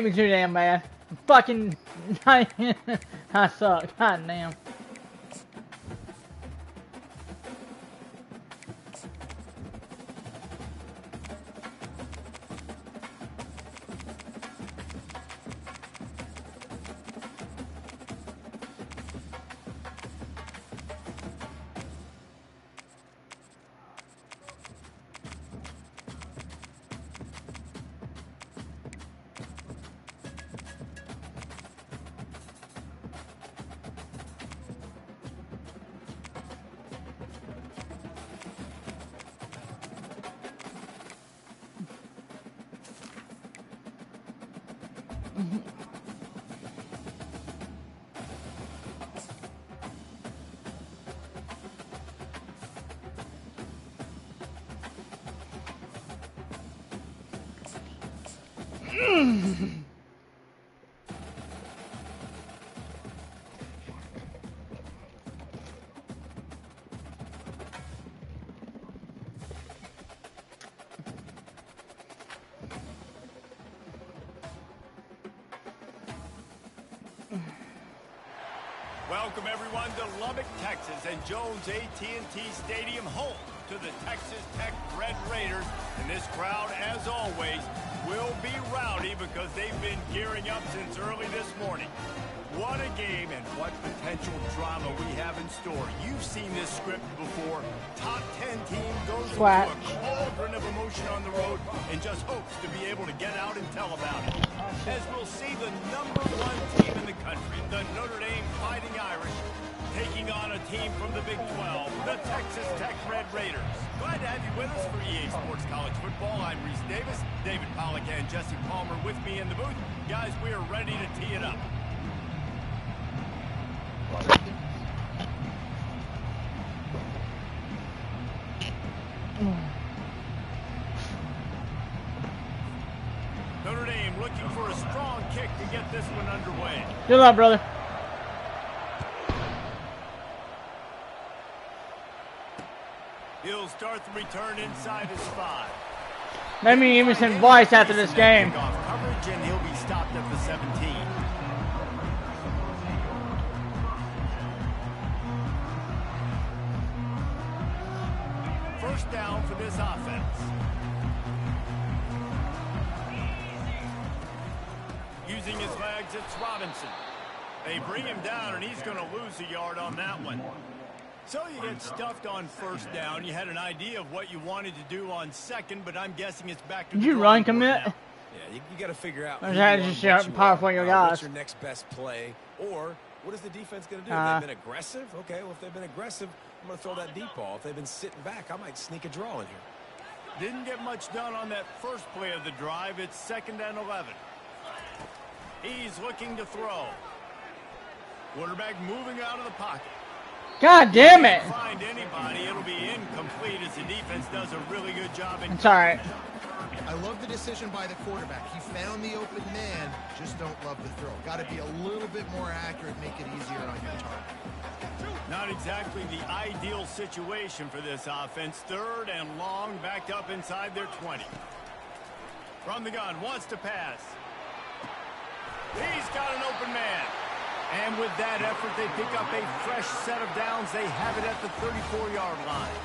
Me too damn bad. Fucking I suck. God damn. Welcome everyone to Lubbock, Texas, and Jones AT&T Stadium, home to the Texas Tech Red Raiders. And this crowd, as always, will be rowdy because they've been gearing up since early this morning. What a game and what potential drama we have in store. You've seen this script before. Top 10 team goes into a cauldron of emotion on the road and just hopes to be able to get out and tell about it. As we'll see the #1 team in the country, the Notre Dame Fighting Irish, taking on a team from the Big 12, the Texas Tech Red Raiders. Glad to have you with us for EA Sports College Football. I'm Reese Davis, David Pollack and Jesse Palmer with me in the booth. Guys, we are ready to tee it up. Notre Dame looking for a strong kick to get this one underway. Good luck, brother. He'll start the return inside his 5. Let me give me some advice after this game. Coverage, and he'll be stopped at the 17. First down for this offense. Using his legs, it's Robinson. They bring him down, and he's going to lose a yard on that one. So you get stuffed on first down. You had an idea of what you wanted to do on second, but I'm guessing it's back to the Did you run commit? Yeah, you got to figure out. Or is that just powerful your guys? What's your next best play, or what is the defense going to do? If they've been aggressive, okay. Well, if they've been aggressive, I'm going to throw that deep ball. If they've been sitting back, I might sneak a draw in here. Didn't get much done on that first play of the drive. It's 2nd and 11. He's looking to throw. Quarterback moving out of the pocket. God damn it! Find anybody, it'll be incomplete as the defense does a really good job. It's all right. I love the decision by the quarterback. He found the open man, just don't love the throw. Got to be a little bit more accurate, make it easier on your target. Not exactly the ideal situation for this offense. 3rd and long, backed up inside their 20. From the gun, wants to pass. He's got an open man. And with that effort, they pick up a fresh set of downs. They have it at the 34-yard line.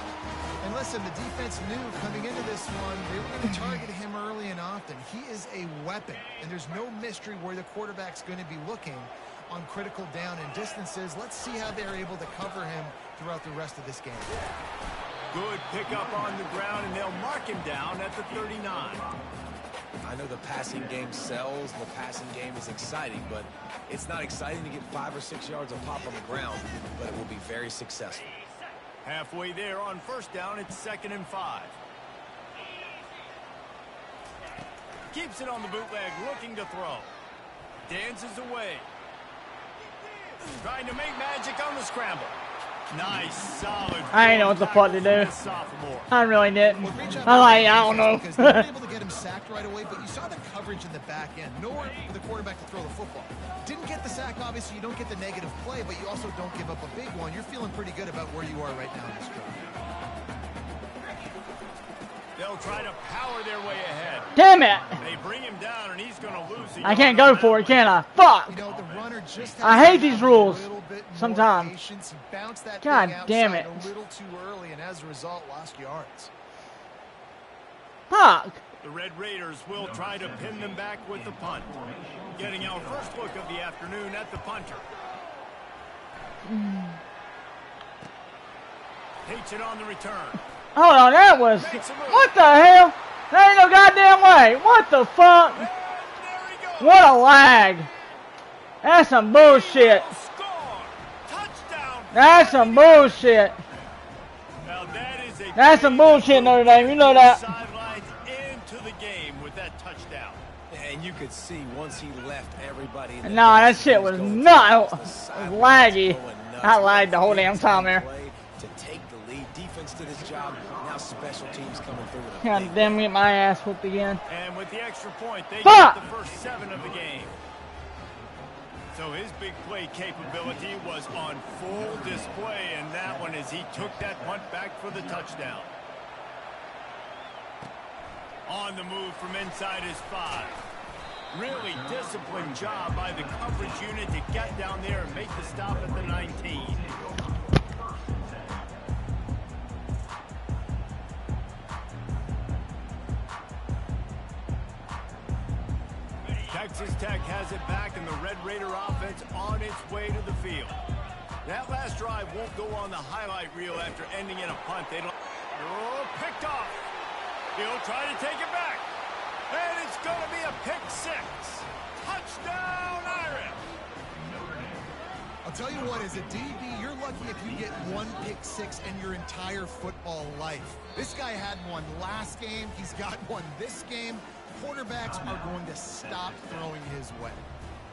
And listen, the defense knew coming into this one, they were going to target him early and often. He is a weapon, and there's no mystery where the quarterback's going to be looking on critical down and distances. Let's see how they're able to cover him throughout the rest of this game. Good pickup on the ground, and they'll mark him down at the 39. I know the passing game sells, the passing game is exciting, but it's not exciting to get 5 or 6 yards of pop on the ground, but it will be very successful. Halfway there on first down, it's 2nd and 5. Keeps it on the bootleg, looking to throw. Dances away. Trying to make magic on the scramble. Nice, solid. I ain't know what the fuck to do. I really didn't. I don't know. They were able to get him sacked right away, but you saw the coverage in the back end. Nowhere for the quarterback to throw the football. Didn't get the sack, obviously. You don't get the negative play, but you also don't give up a big one. You're feeling pretty good about where you are right now in this drive. They'll try to power their way ahead. Damn it! They bring him down, and he's going to lose the I can't go for it, can I? Fuck! You know, the runner just I hate these rules a little bit more sometimes. patience. He bounced that God thing damn outside it. a little too early, and as a result, lost yards. Fuck! The Red Raiders will try to pin them back with the punt. Getting our first look of the afternoon at the punter. Takes it on the return. Hold on, that was... What the hell? That ain't no goddamn way. What the fuck? And there he goes. What a lag. That's some bullshit. Score. Touchdown. That's some bullshit. Now that is a That's some bullshit, Notre Dame. You know that. Sidelines into the game with that touchdown. And you could see once he left everybody. in the Nah, that game, shit he was going not towards the sidelines, laggy. going nuts. I lagged the whole damn time there. Play to take the lead. Defense did his job. Now special teams coming through with a God big damn, get my ass whooped again. And with the extra point, they Fuck! get the first 7 of the game. So his big play capability was on full display in that one as he took that punt back for the touchdown. On the move from inside his 5. Really disciplined job by the coverage unit to get down there and make the stop at the 19. Texas Tech has it back, and the Red Raider offense on its way to the field. That last drive won't go on the highlight reel after ending in a punt. Picked off. He'll try to take it back. And it's going to be a pick 6. Touchdown, Irish. I'll tell you what, as a DB, you're lucky if you get 1 pick 6 in your entire football life. This guy had one last game. He's got one this game. Quarterbacks are going to stop throwing his way.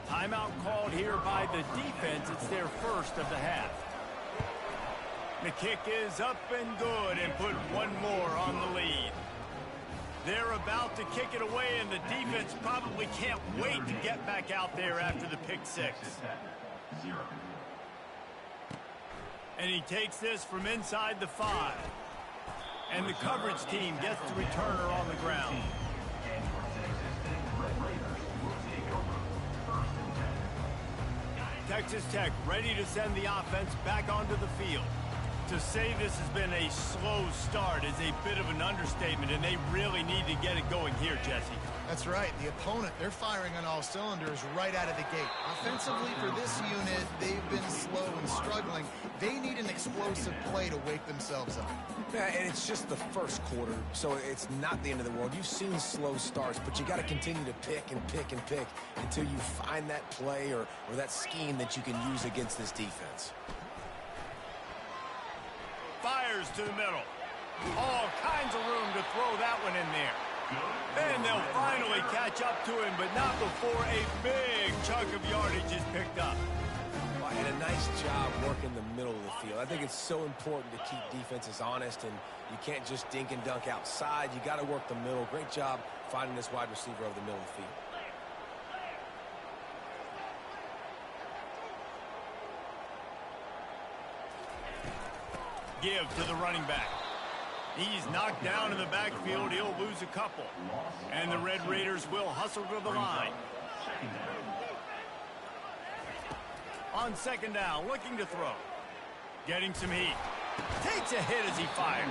Timeout called here by the defense. It's their first of the half. The kick is up and good and put one more on the lead. They're about to kick it away, and the defense probably can't wait to get back out there after the pick 6. And he takes this from inside the 5. And the coverage team gets the returner on the ground. Texas Tech ready to send the offense back onto the field. To say this has been a slow start is a bit of an understatement, and they really need to get it going here, Jesse. That's right. The opponent, they're firing on all cylinders right out of the gate. Offensively, for this unit, they've been slow and struggling. They need an explosive play to wake themselves up. Yeah, and it's just the first quarter, so it's not the end of the world. You've seen slow starts, but you got to continue to pick and pick and pick until you find that play or that scheme that you can use against this defense. Fires to the middle. All kinds of room to throw that one in there. Then they'll finally catch up to him, but not before a big chunk of yardage is picked up. And a nice job working the middle of the field. I think it's so important to keep defenses honest, and you can't just dink and dunk outside. You got to work the middle. Great job finding this wide receiver over the middle of the field. Give to the running back. He's knocked down in the backfield. He'll lose a couple. And the Red Raiders will hustle to the line. On second down, looking to throw. Getting some heat. Takes a hit as he fires.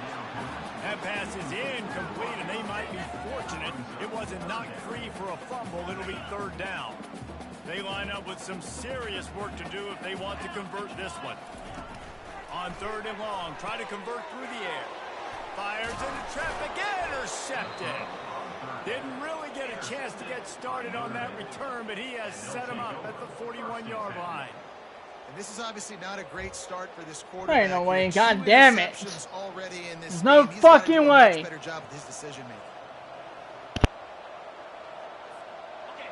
That pass is incomplete, and they might be fortunate it wasn't knocked free for a fumble. It'll be third down. They line up with some serious work to do if they want to convert this one. On third and long, try to convert through the air. Fires into traffic, intercepted. Didn't really get a chance to get started on that return, but he has set him up at the 41-yard line. And this is obviously not a great start for this quarterback. There ain't no way. He had God 2 damn it. interceptions already in this There's no game. He's gotta fucking do a way. much better job with his decision making.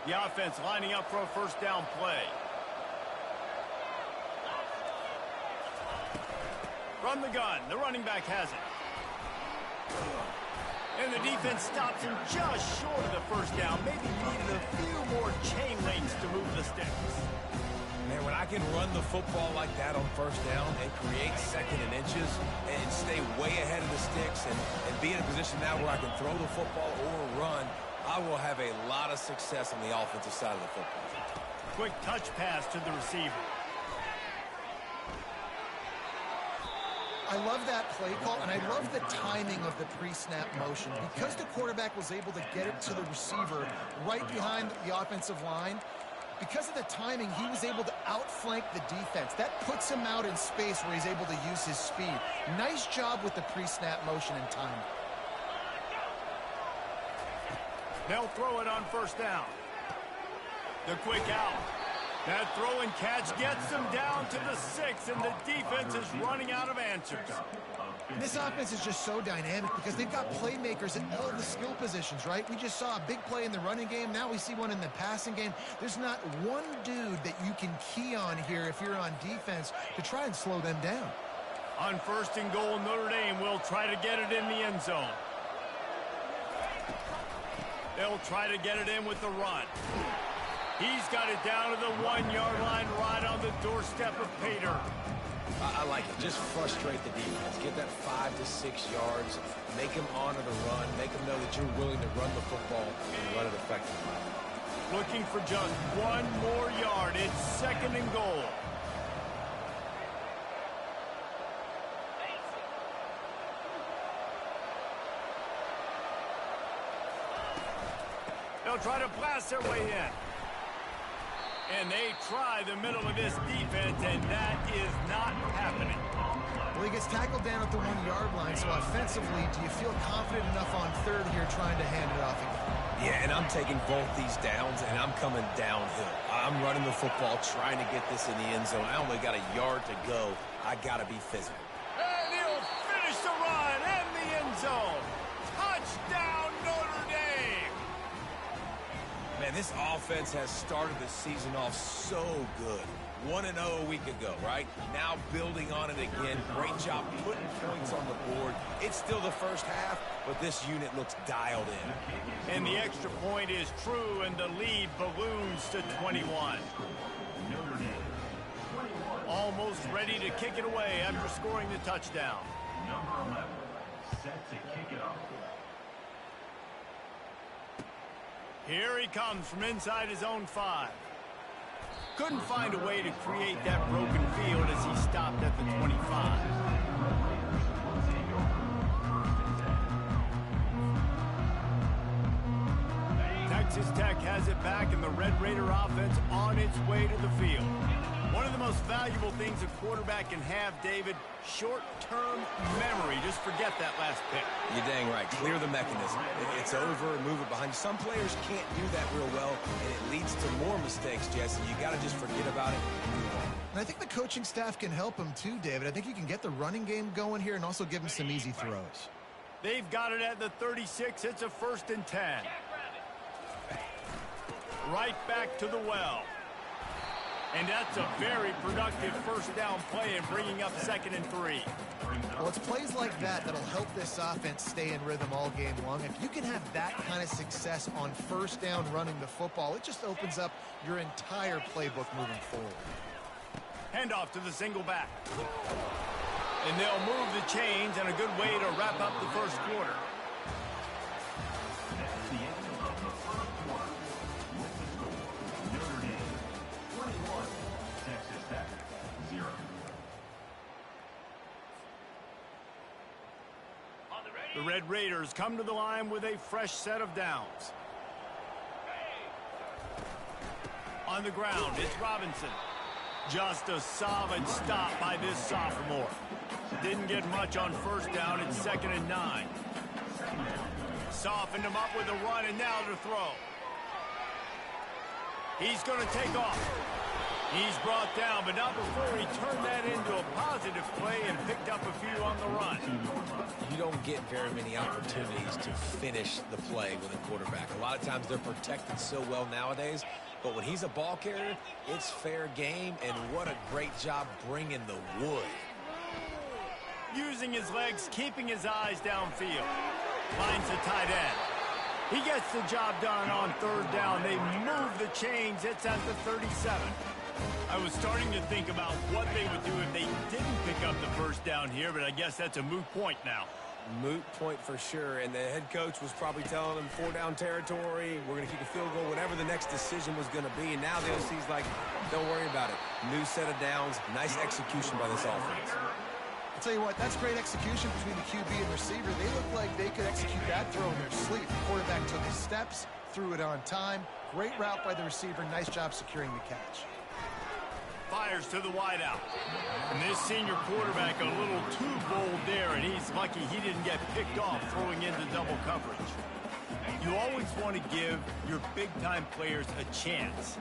The offense lining up for a first down play. From the gun, the running back has it. And the defense stops him just short of the first down. Maybe needed a few more chain links to move the sticks. Man, when I can run the football like that on first down and create second and inches and stay way ahead of the sticks and be in a position now where I can throw the football or run, I will have a lot of success on the offensive side of the football. Quick touch pass to the receiver. I love that play call, and I love the timing of the pre-snap motion. Because the quarterback was able to get it to the receiver right behind the offensive line, because of the timing, he was able to outflank the defense. That puts him out in space where he's able to use his speed. Nice job with the pre-snap motion and timing. They'll throw it on first down. The quick out. That throw and catch gets them down to the 6, and the defense is running out of answers. This offense is just so dynamic because they've got playmakers at all the skill positions, right? We just saw a big play in the running game. Now we see one in the passing game. There's not one dude that you can key on here if you're on defense to try and slow them down. On first and goal, Notre Dame will try to get it in the end zone. They'll try to get it in with the run. He's got it down to the 1-yard line right on the doorstep of Pater. I like it. Just frustrate the defense. Get that 5 to 6 yards. Make them honor the run. Make them know that you're willing to run the football and run it effectively. Looking for just one more yard. It's second and goal. They'll try to blast their way in. And they try the middle of this defense, and that is not happening. Well, he gets tackled down at the 1-yard line, so offensively, do you feel confident enough on third here trying to hand it off again? Yeah, and I'm taking both these downs, and I'm coming downhill. I'm running the football, trying to get this in the end zone. I only got a yard to go. I got to be physical. And he'll finish the run in the end zone. Touchdown, Notre Dame! Man, this offense has started the season off so good. 1-0 a week ago, right? Now building on it again. Great job putting points on the board. It's still the first half, but this unit looks dialed in. And the extra point is true, and the lead balloons to 21. Almost ready to kick it away after scoring the touchdown. Number 11, set to kick it off. Here he comes from inside his own 5. Couldn't find a way to create that broken field as he stopped at the 25. Texas Tech has it back, and the Red Raider offense on its way to the field. One of the most valuable things a quarterback can have, David, short-term memory. Just forget that last pick. You're dang right. Clear the mechanism. It's over and move it behind you. Some players can't do that real well, and it leads to more mistakes, Jesse. You got to just forget about it and move on. And I think the coaching staff can help him too, David. I think you can get the running game going here and also give him some easy throws. They've got it at the 36. It's a 1st and 10. Right back to the well. And that's a very productive first down play and bringing up 2nd and 3. Well, it's plays like that that'll help this offense stay in rhythm all game long. If you can have that kind of success on first down running the football, it just opens up your entire playbook moving forward. Handoff to the single back. And they'll move the chains, and a good way to wrap up the first quarter. That's the end of the first quarter. With the score, Notre Dame 21, Texas Tech 0. The Red Raiders come to the line with a fresh set of downs. On the ground, it's Robinson. Just a solid stop by this sophomore. Didn't get much on first down. It's 2nd and 9. Softened him up with a run, and now to throw. He's going to take off. He's brought down, but not before he turned that into a positive play and picked up a few on the run. You don't get very many opportunities to finish the play with a quarterback. A lot of times they're protected so well nowadays, but when he's a ball carrier, it's fair game, and what a great job bringing the wood. Using his legs, keeping his eyes downfield. Finds the tight end. He gets the job done on 3rd down. They move the chains. It's at the 37. I was starting to think about what they would do if they didn't pick up the first down here, but I guess that's a moot point now. Moot point for sure, and the head coach was probably telling them 4-down territory, we're going to kick a field goal, whatever the next decision was going to be, and now the OC's like, don't worry about it. New set of downs, nice execution by this offense. I'll tell you what, that's great execution between the QB and receiver. They look like they could execute that throw in their sleep. The quarterback took his steps, threw it on time. Great route by the receiver. Nice job securing the catch. Fires to the wideout. And this senior quarterback a little too bold there, and he's lucky he didn't get picked off throwing into double coverage. You always want to give your big-time players a chance.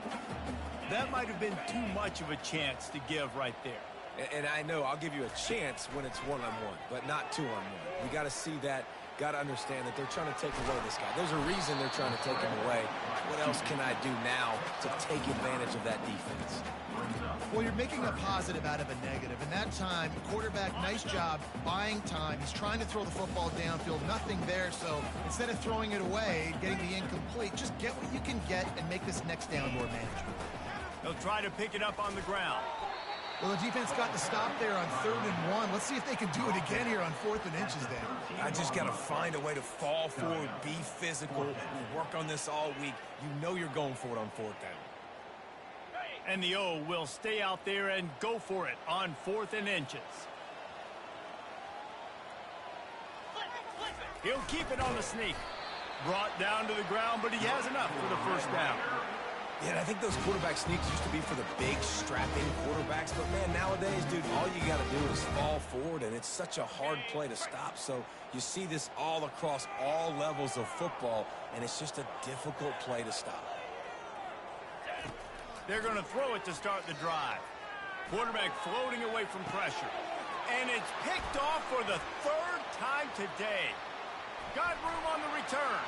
That might have been too much of a chance to give right there. And I know I'll give you a chance when it's one-on-one, but not two-on-one. You got to see that, got to understand that they're trying to take away this guy. There's a reason they're trying to take him away. What else can I do now to take advantage of that defense? Well, you're making a positive out of a negative. In that time, quarterback, nice job buying time. He's trying to throw the football downfield, nothing there. So instead of throwing it away, getting the incomplete, just get what you can get and make this next down more manageable. They'll try to pick it up on the ground. Well, the defense got the stop there on 3rd and 1. Let's see if they can do it again here on 4th and inches down. I just got to find a way to fall forward, be physical. We work on this all week. You know you're going for it on 4th down. And the O will stay out there and go for it on 4th and inches. He'll keep it on the sneak. Brought down to the ground, but he has enough for the first down. Yeah, and I think those quarterback sneaks used to be for the big, strapping quarterbacks. But, man, nowadays, dude, all you got to do is fall forward, and it's such a hard play to stop. So you see this all across all levels of football, and it's just a difficult play to stop. They're going to throw it to start the drive. Quarterback floating away from pressure. And it's picked off for the 3rd time today. Got room on the return.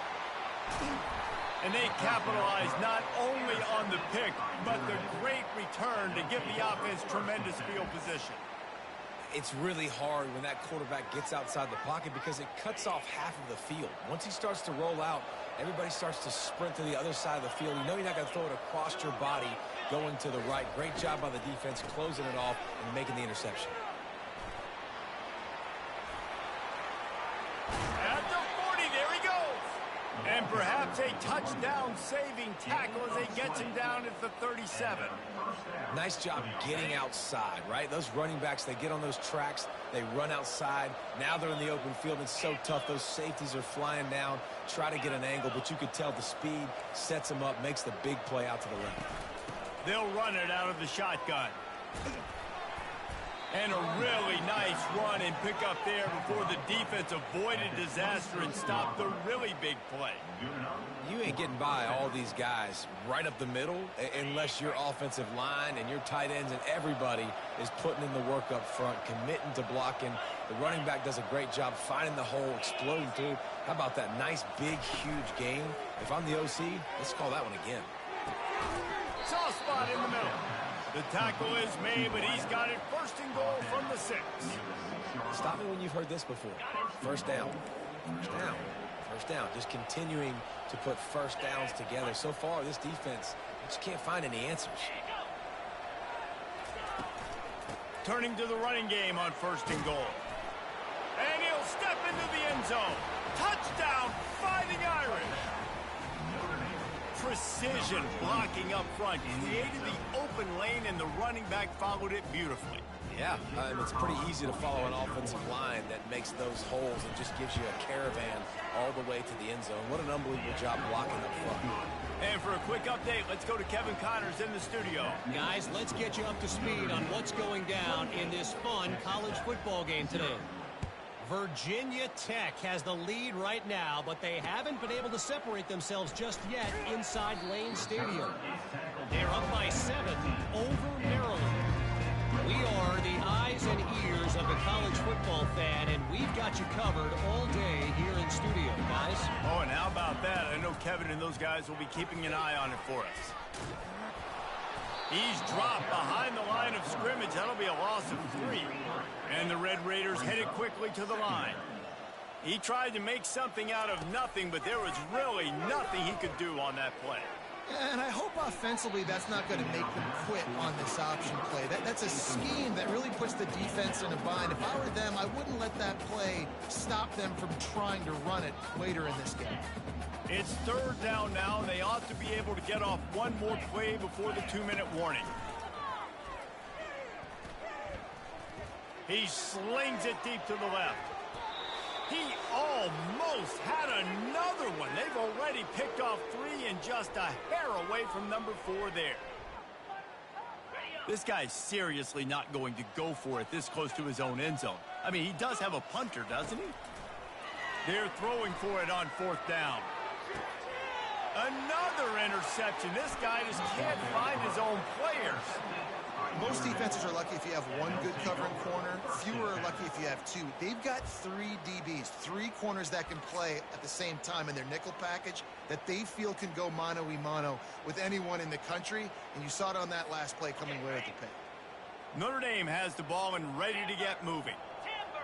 And they capitalize not only on the pick, but the great return to give the offense tremendous field position. It's really hard when that quarterback gets outside the pocket because it cuts off half of the field. Once he starts to roll out, everybody starts to sprint to the other side of the field. You know you're not going to throw it across your body going to the right. Great job by the defense closing it off and making the interception. At the 40, there he goes. And perhaps a touchdown-saving tackle as he gets him down at the 37. Nice job getting outside, right? Those running backs, they get on those tracks, they run outside. Now they're in the open field. It's so tough. Those safeties are flying down, try to get an angle, but you could tell the speed sets them up, makes the big play out to the left. They'll run it out of the shotgun. And a really nice run and pick up there before the defense avoided disaster and stopped the really big play. You ain't getting by all these guys right up the middle unless your offensive line and your tight ends and everybody is putting in the work up front, committing to blocking. The running back does a great job finding the hole, exploding through. How about that nice, big, huge game? If I'm the OC, let's call that one again. Soft spot in the middle. The tackle is made, but he's got it 1st and goal from the 6. Stop me when you've heard this before. First down. First down. First down. Just continuing to put first downs together. So far, this defense just can't find any answers. Turning to the running game on 1st and goal. And he'll step into the end zone. Touchdown, Fighting Irish. Precision blocking up front. Created the open lane, and the running back followed it beautifully. Yeah, it's pretty easy to follow an offensive line that makes those holes and just gives you a caravan all the way to the end zone. What an unbelievable job blocking up front. And for a quick update, let's go to Kevin Connors in the studio. Guys, let's get you up to speed on what's going down in this fun college football game today. Virginia Tech has the lead right now, but they haven't been able to separate themselves just yet inside Lane Stadium. They're up by 7 over Maryland. We are the eyes and ears of the college football fan, and we've got you covered all day here in studio, guys. Oh, and how about that? I know Kevin and those guys will be keeping an eye on it for us. He's dropped behind the line of scrimmage. That'll be a loss of 3. And the Red Raiders headed quickly to the line. He tried to make something out of nothing, but there was really nothing he could do on that play. And I hope offensively that's not going to make them quit on this option play. That's a scheme that really puts the defense in a bind. If I were them, I wouldn't let that play stop them from trying to run it later in this game. It's third down now. They ought to be able to get off one more play before the 2-minute warning. He slings it deep to the left. He almost had another one. They've already picked off 3 and just a hair away from number 4 there. This guy's seriously not going to go for it this close to his own end zone. I mean, he does have a punter, doesn't he? They're throwing for it on 4th down. Another interception. This guy just can't find his own players. Most defenses are lucky if you have one good covering corner. Fewer are lucky if you have 2. They've got 3 DBs, 3 corners that can play at the same time in their nickel package that they feel can go mano-a-mano with anyone in the country. And you saw it on that last play coming away with the pick. Notre Dame has the ball and ready to get moving.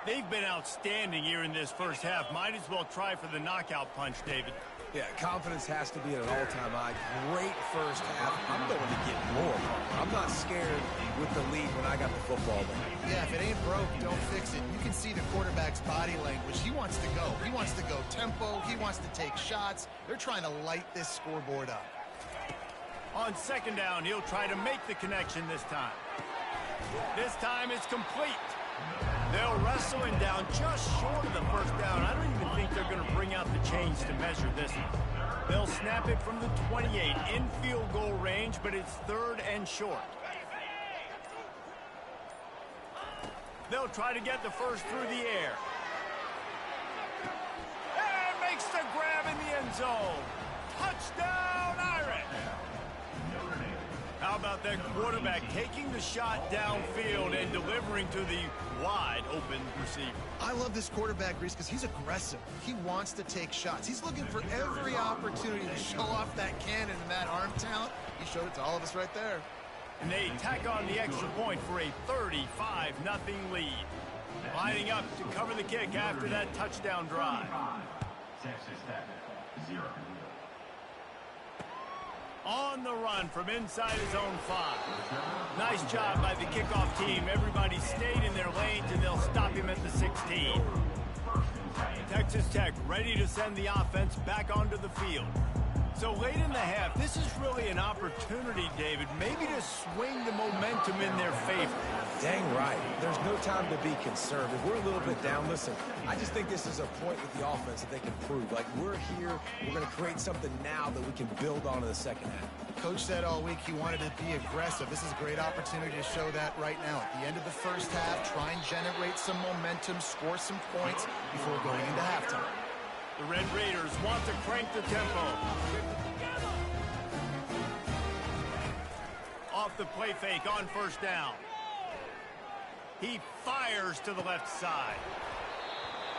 They've been outstanding here in this first half. Might as well try for the knockout punch, David. Yeah, confidence has to be at an all-time high. Great first half. I'm going to get more. I'm not scared with the lead when I got the football there. Yeah, if it ain't broke, don't fix it. You can see the quarterback's body language. He wants to go. He wants to go tempo. He wants to take shots. They're trying to light this scoreboard up. On 2nd down, he'll try to make the connection this time. This time it's complete. They'll wrestle him down just short of the 1st down. I don't even think they're going to bring out the chains to measure this one. They'll snap it from the 28 in field goal range, but it's 3rd and short. They'll try to get the first through the air. And makes the grab in the end zone. Touchdown, Irish! How about that quarterback taking the shot downfield and delivering to the wide-open receiver? I love this quarterback, Reese, because he's aggressive. He wants to take shots. He's looking for every opportunity to show off that cannon and that arm talent. He showed it to all of us right there. And they tack on the extra point for a 35-0 lead. Lining up to cover the kick after that touchdown drive. Texas Tech, 0. On the run from inside his own 5. Nice job by the kickoff team. Everybody stayed in their lanes, and they'll stop him at the 16. Texas Tech ready to send the offense back onto the field. So late in the half, this is really an opportunity, David, maybe to swing the momentum in their favor. Dang right. There's no time to be conservative. We're a little bit down. Listen, I just think this is a point with the offense that they can prove. Like, we're here, we're going to create something now that we can build on in the second half. Coach said all week he wanted to be aggressive. This is a great opportunity to show that right now. At the end of the first half, try and generate some momentum, score some points before going into halftime. The Red Raiders want to crank the tempo. Off the play fake on 1st down. He fires to the left side.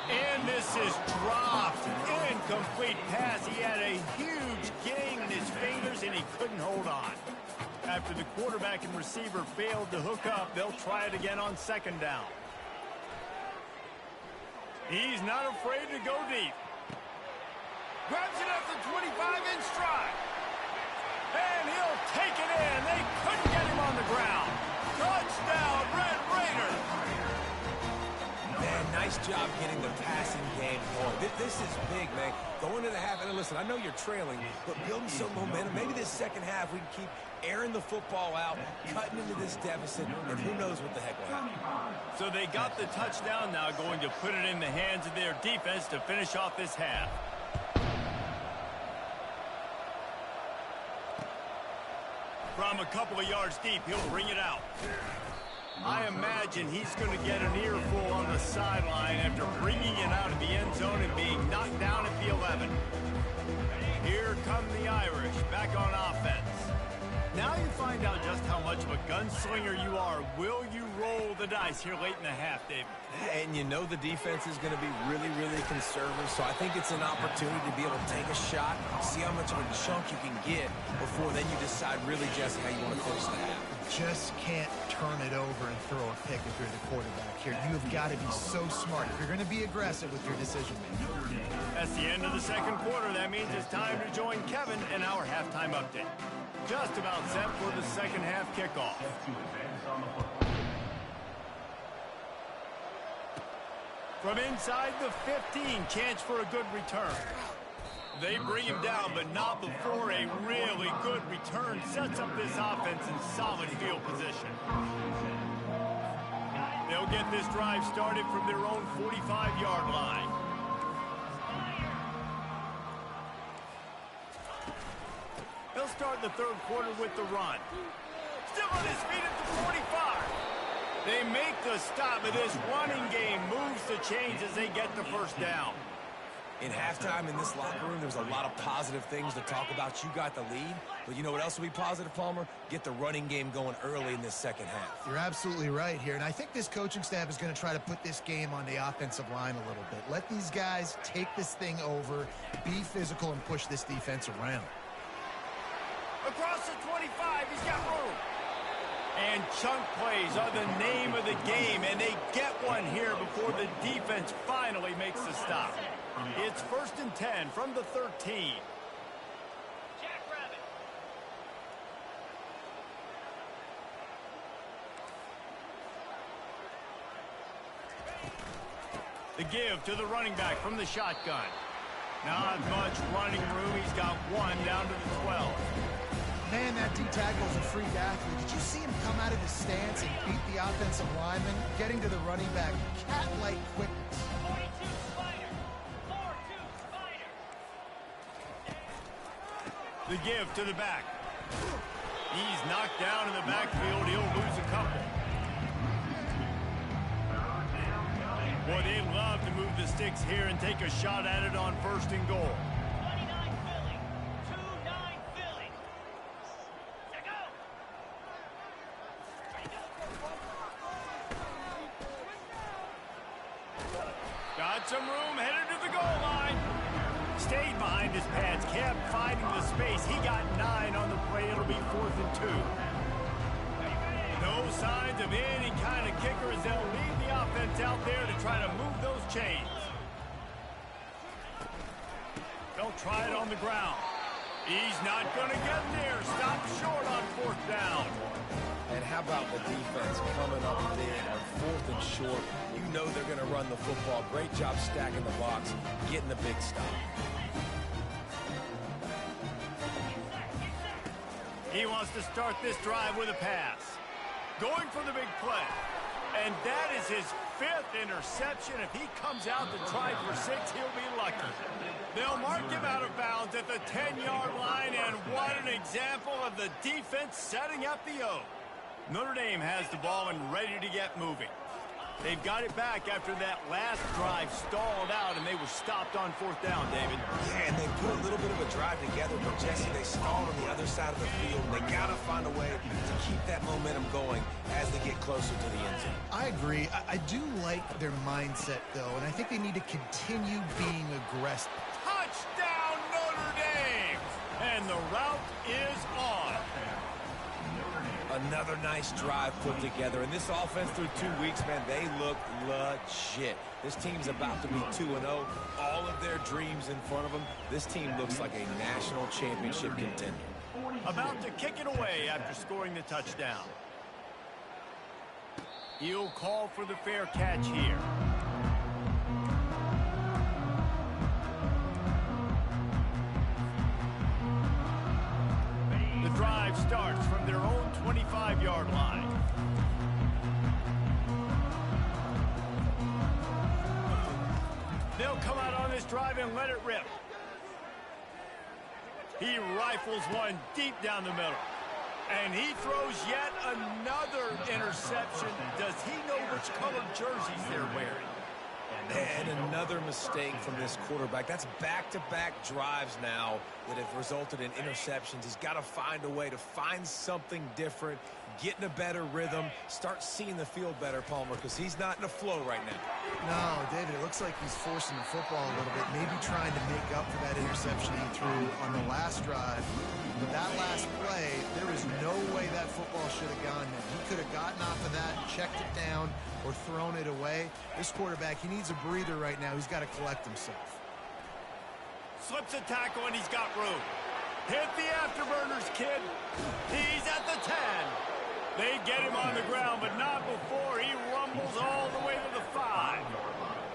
And this is dropped. Incomplete pass. He had a huge gain in his fingers, and he couldn't hold on. After the quarterback and receiver failed to hook up, they'll try it again on 2nd down. He's not afraid to go deep. Grabs it at the 25 in stride. And he'll take it in. They couldn't get him on the ground. Touchdown, Red Raiders. Man, nice job getting the passing game going. This is big, man. Going into the half, and listen, I know you're trailing, but building some momentum. Maybe this second half we can keep airing the football out, cutting into this deficit, and who knows what the heck will happen. So they got the touchdown now, going to put it in the hands of their defense to finish off this half. From a couple of yards deep, he'll bring it out. I imagine he's going to get an earful on the sideline after bringing it out of the end zone and being knocked down at the 11. Here come the Irish back on offense. Now you find out just how much of a gunslinger you are. Will you roll the dice here late in the half, David? And you know the defense is going to be really, really conservative, so I think it's an opportunity to be able to take a shot, see how much of a chunk you can get before then you decide really just how you want to finish the half. just can't turn it over and throw a pick if you're the quarterback here. You have got to be so smart if you're going to be aggressive with your decision making. That's the end of the second quarter. That means it's time to join Kevin in our halftime update. Just about set for the second half kickoff. From inside the 15, chance for a good return. They bring him down, but not before a really good return sets up this offense in solid field position. They'll get this drive started from their own 45-yard line. They'll start the third quarter with the run. Still on his feet at the 45. They make the stop, but this running game moves the chains as they get the first down. In halftime in this locker room, there's a lot of positive things to talk about. You got the lead, but you know what else will be positive, Palmer? Get the running game going early in this second half. You're absolutely right here, and I think this coaching staff is going to try to put this game on the offensive line a little bit. Let these guys take this thing over, be physical, and push this defense around. Across the 25, he's got room. And chunk plays are the name of the game, and they get one here before the defense finally makes the stop. It's 1st and 10 from the 13. The give to the running back from the shotgun. Not much running room. He's got one down to the 12. Man, that D-tackle is a freak athlete. Did you see him come out of his stance and beat the offensive lineman, getting to the running back, cat-like quickness? 42 spider. 4-2 spider. The give to the back. He's knocked down in the backfield. He'll lose a couple. Boy, they love to move the sticks here and take a shot at it on 1st and goal. 29 Philly. 2-9 Philly. Check out. Got some room, headed to the goal line. Stayed behind his pads, kept finding the space. He got 9 on the play. It'll be 4th and 2. No signs of any kind of kicker as they'll leave the offense out there to try to move those chains. They'll try it on the ground. He's not going to get there. Stop short on 4th down. And how about the defense coming up big on 4th and short? You know they're going to run the football. Great job stacking the box, getting the big stop. He wants to start this drive with a pass. Going for the big play. And that is his 5th interception. If he comes out to try for 6, he'll be lucky. They'll mark him out of bounds at the 10-yard line, and what an example of the defense setting up the O. Notre Dame has the ball and ready to get moving. They've got it back after that last drive stalled out, and they were stopped on 4th down, David. Yeah, and they put a little bit of a drive together, but Jesse, they stalled on the other side of the field. They got to find a way to keep that momentum going as they get closer to the end zone. I agree. I do like their mindset, though, and I think they need to continue being aggressive. Touchdown, Notre Dame! And the route is on. Another nice drive put together. And this offense through 2 weeks, man, they look legit. This team's about to be 2-0. All of their dreams in front of them. This team looks like a national championship contender. About to kick it away after scoring the touchdown. He'll call for the fair catch here. The drive starts from their own 25-yard line. They'll come out on this drive and let it rip. He rifles one deep down the middle. And he throws yet another interception. Does he know which colored jerseys they're wearing? And another mistake from this quarterback. That's back-to-back drives now that have resulted in interceptions. He's got to find a way to find something different, get in a better rhythm, start seeing the field better, Palmer, because he's not in a flow right now. No, David, it looks like he's forcing the football a little bit, maybe trying to make up for that interception he threw on the last drive. But that last play, there is no way that football should have gone there. He could have gotten off of that, checked it down, or thrown it away. This quarterback, he needs a breather right now. He's got to collect himself. Slips a tackle and he's got room. Hit the afterburners, kid. He's at the 10. They get him on the ground, but not before he rumbles all the way to the 5.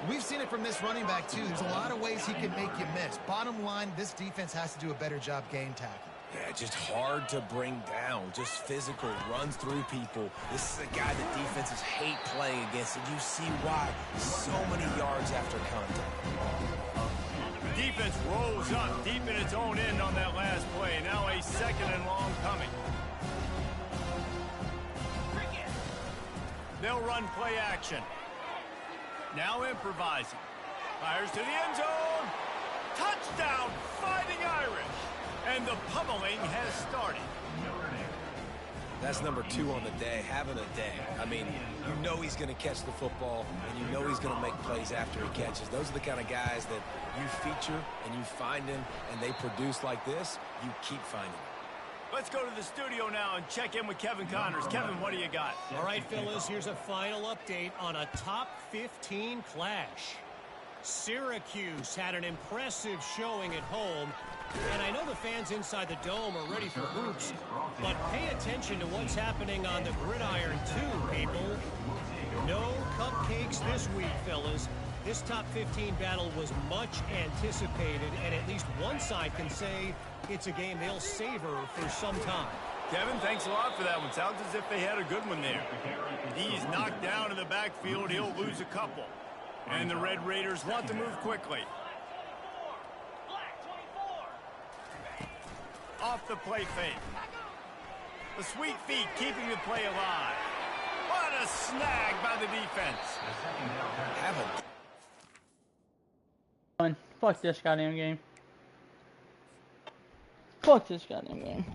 We've seen it from this running back, too. There's a lot of ways he can make you miss. Bottom line, this defense has to do a better job game tackling. Yeah, just hard to bring down. Just physical, runs through people. This is a guy that defenses hate playing against, and you see why. So many yards after contact. The defense rolls up deep in its own end on that last play. Now a 2nd and long coming. They'll run play action. Now improvising. Fires to the end zone. Touchdown, Fighting Irish. And the pummeling has started. That's number 2 on the day, having a day. I mean, you know he's going to catch the football, and you know he's going to make plays after he catches. Those are the kind of guys that you feature, and you find them, and they produce like this, you keep finding them. Let's go to the studio now and check in with Kevin Connors. Kevin, what do you got? All right, fellas, here's a final update on a top 15 clash. Syracuse had an impressive showing at home, and I know the fans inside the dome are ready for hoops, but pay attention to what's happening on the gridiron too, people. No cupcakes this week, fellas. This top 15 battle was much anticipated, and at least one side can say it's a game they'll savor for some time. Kevin, thanks a lot for that one. Sounds as if they had a good one there. He's knocked down in the backfield. He'll lose a couple. And the Red Raiders want to move quickly. Off the play fake. The sweet feet keeping the play alive. What a snag by the defense. Fuck this goddamn game. Fuck this goddamn game.